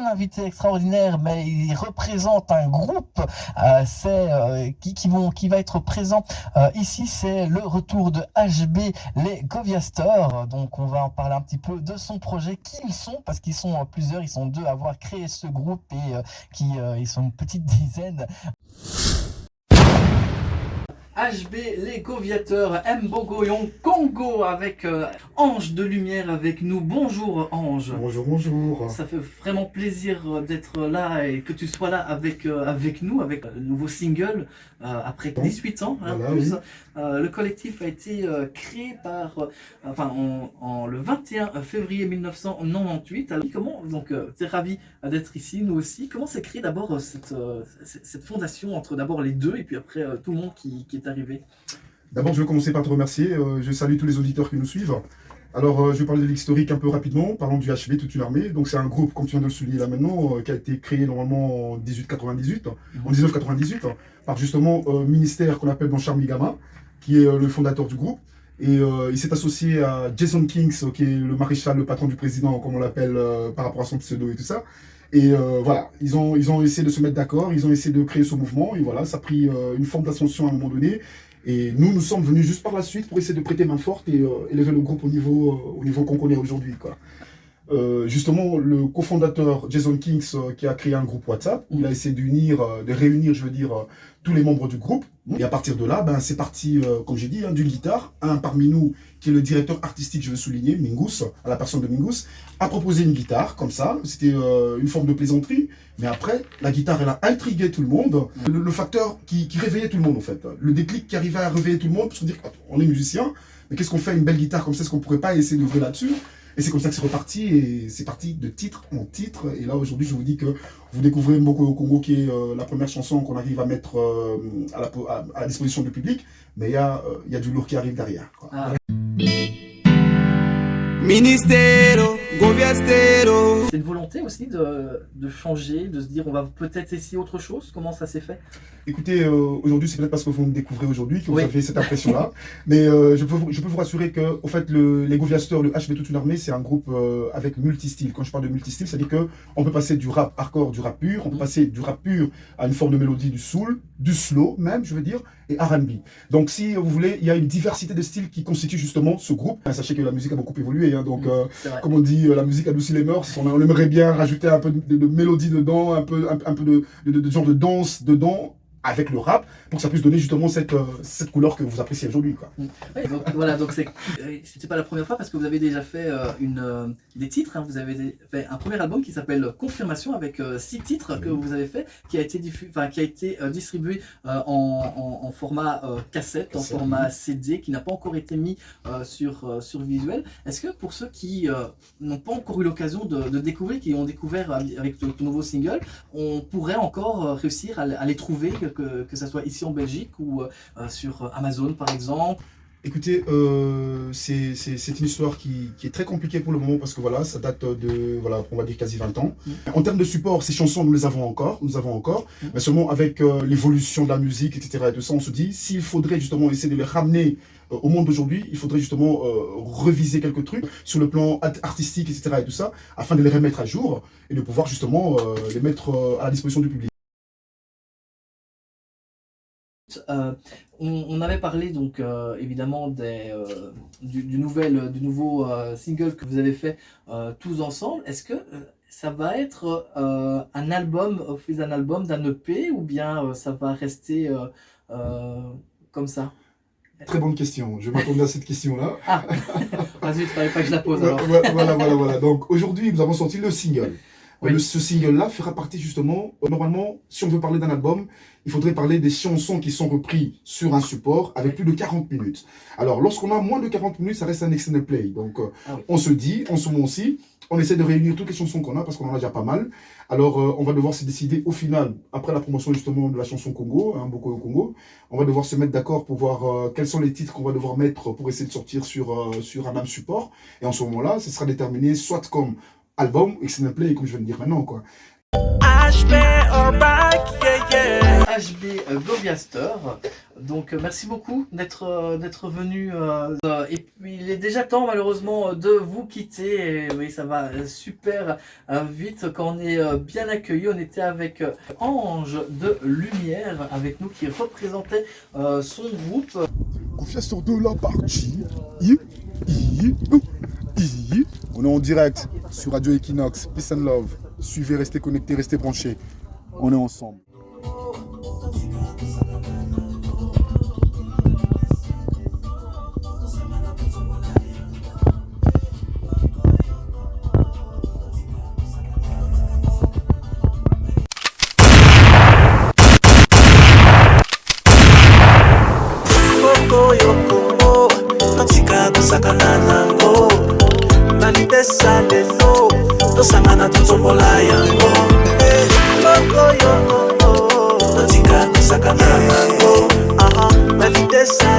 Un invité extraordinaire, mais il représente un groupe qui va être présent ici. C'est le retour de HB, les Goviasters. Donc on va en parler un petit peu de son projet, qui ils sont, parce qu'ils sont plusieurs, ils sont deux à avoir créé ce groupe et ils sont une petite dizaine. HB, les Goviateurs, Mbogoyon, Congo, avec Ange de Lumière avec nous. Bonjour Ange. Bonjour, bonjour. Ça fait vraiment plaisir d'être là et que tu sois là avec nous, avec le nouveau single, après 18 ans, hein, Voilà, plus. oui. Le collectif a été créé le 21 février 1998. Alors, comment, donc, tu es ravi d'être ici, nous aussi. Comment s'est créée d'abord cette fondation entre d'abord les deux et puis après tout le monde qui est arrivé? D'abord, je vais commencer par te remercier. Je salue tous les auditeurs qui nous suivent. Alors, je vais parler de l'historique un peu rapidement, parlant du HB, toute une armée. Donc, c'est un groupe, comme tu viens de le souligner là maintenant, qui a été créé normalement en 1898, en 1998, par justement ministère qu'on appelle Blanchard Migama, qui est le fondateur du groupe. Et il s'est associé à Jason Kings, qui est le maréchal, le patron du président, comme on l'appelle, par rapport à son pseudo et tout ça. Et voilà, ils ont essayé de se mettre d'accord, ils ont essayé de créer ce mouvement, et voilà, ça a pris une forme d'ascension à un moment donné. Et nous sommes venus juste par la suite pour essayer de prêter main forte et élever le groupe au niveau qu'on connaît aujourd'hui, quoi. Justement, le cofondateur Jason Kings qui a créé un groupe WhatsApp où il a essayé de réunir, je veux dire, tous les membres du groupe. Et à partir de là, ben, c'est parti, comme j'ai dit, hein, d'une guitare. Un parmi nous, qui est le directeur artistique, je veux souligner, Mingus, à la personne de Mingus, a proposé une guitare, comme ça. C'était une forme de plaisanterie. Mais après, la guitare, elle a intrigué tout le monde. Le facteur qui réveillait tout le monde, en fait. Le déclic qui arrivait à réveiller tout le monde, pour se dire, on est musicien, mais qu'est-ce qu'on fait une belle guitare comme ça? Est-ce qu'on pourrait pas essayer d'ouvrir là-dessus? Et c'est comme ça que c'est reparti, et c'est parti de titre en titre. Et là, aujourd'hui, je vous dis que vous découvrez Mboko au Congo, qui est la première chanson qu'on arrive à mettre à la disposition du public. Mais il y a du lourd qui arrive derrière, quoi. Ah. Ministero, Goviastero. C'est une volonté aussi de changer, de se dire on va peut-être essayer autre chose. Comment ça s'est fait? Écoutez, aujourd'hui, c'est peut-être parce que vous me découvrez aujourd'hui que vous Oui. avez cette impression-là. Mais je peux vous rassurer que, au fait, les Goviasters, le HB Toute une armée, c'est un groupe avec multistyle. Quand je parle de multistyle, c'est-à-dire qu'on peut passer du rap hardcore, du rap pur, on peut passer du rap pur à une forme de mélodie, du soul, du slow même, je veux dire, et R&B. Donc, si vous voulez, il y a une diversité de styles qui constitue justement ce groupe. Sachez que la musique a beaucoup évolué, hein, donc, comme on dit, la musique adoucit les mœurs. On aimerait bien rajouter un peu de mélodie dedans, un peu de genre de danse dedans, avec le rap, pour que ça puisse donner justement cette couleur que vous appréciez aujourd'hui, quoi. Oui, donc, voilà, donc c'était pas la première fois parce que vous avez déjà fait des titres, hein, vous avez fait un premier album qui s'appelle Confirmation avec 6 titres que vous avez fait, qui a été distribué en format cassette, en format CD, qui n'a pas encore été mis sur visuel. Est-ce que pour ceux qui n'ont pas encore eu l'occasion de découvrir, qui ont découvert avec ton nouveau single, on pourrait encore réussir à les trouver, que ça soit ici en Belgique ou sur Amazon par exemple? Écoutez, c'est une histoire qui est très compliquée pour le moment parce que voilà, ça date de, voilà, on va dire quasi 20 ans. En termes de support, ces chansons, nous les avons encore, mais seulement avec l'évolution de la musique, etc. et tout ça, on se dit, s'il faudrait justement essayer de les ramener au monde d'aujourd'hui, il faudrait justement reviser quelques trucs sur le plan artistique, etc. et tout ça, afin de les remettre à jour et de pouvoir justement les mettre à la disposition du public. On avait parlé donc évidemment du nouveau single que vous avez fait tous ensemble. Est-ce que ça va être un album, au fil d'un album, d'un EP, ou bien ça va rester comme ça? Très bonne question, je m'attendais à cette question-là. Ah, vas-y, il ne fallait pas que je la pose alors. Voilà. Donc aujourd'hui, nous avons sorti le single. Oui. Ce single-là fera partie justement, normalement, si on veut parler d'un album, il faudrait parler des chansons qui sont reprises sur un support avec plus de 40 minutes. Alors, lorsqu'on a moins de 40 minutes, ça reste un extended play. Donc, on se dit, en ce moment-ci, on essaie de réunir toutes les chansons qu'on a parce qu'on en a déjà pas mal. Alors, on va devoir se décider au final, après la promotion justement de la chanson Congo, hein, Mboko au Congo, on va devoir se mettre d'accord pour voir quels sont les titres qu'on va devoir mettre pour essayer de sortir sur un même support. Et en ce moment-là, ce sera déterminé soit comme album, extended play, comme je viens de dire maintenant, quoi. HB or back, yeah, yeah. HB Goviaster. Donc merci beaucoup d'être venu. Et puis il est déjà temps malheureusement de vous quitter. Et oui, ça va super vite quand on est bien accueilli. On était avec Ange de Lumière avec nous qui représentait son groupe. Confiance de la partie. On est en direct sur Radio Equinox. Peace and love. Suivez, restez connectés, restez branchés. On est ensemble. Koko yokomo, katika kusakana nango. Nalitesa lelo, tosangana tutombola yango. Koko yokomo, katika kusakana nango. Nalitesa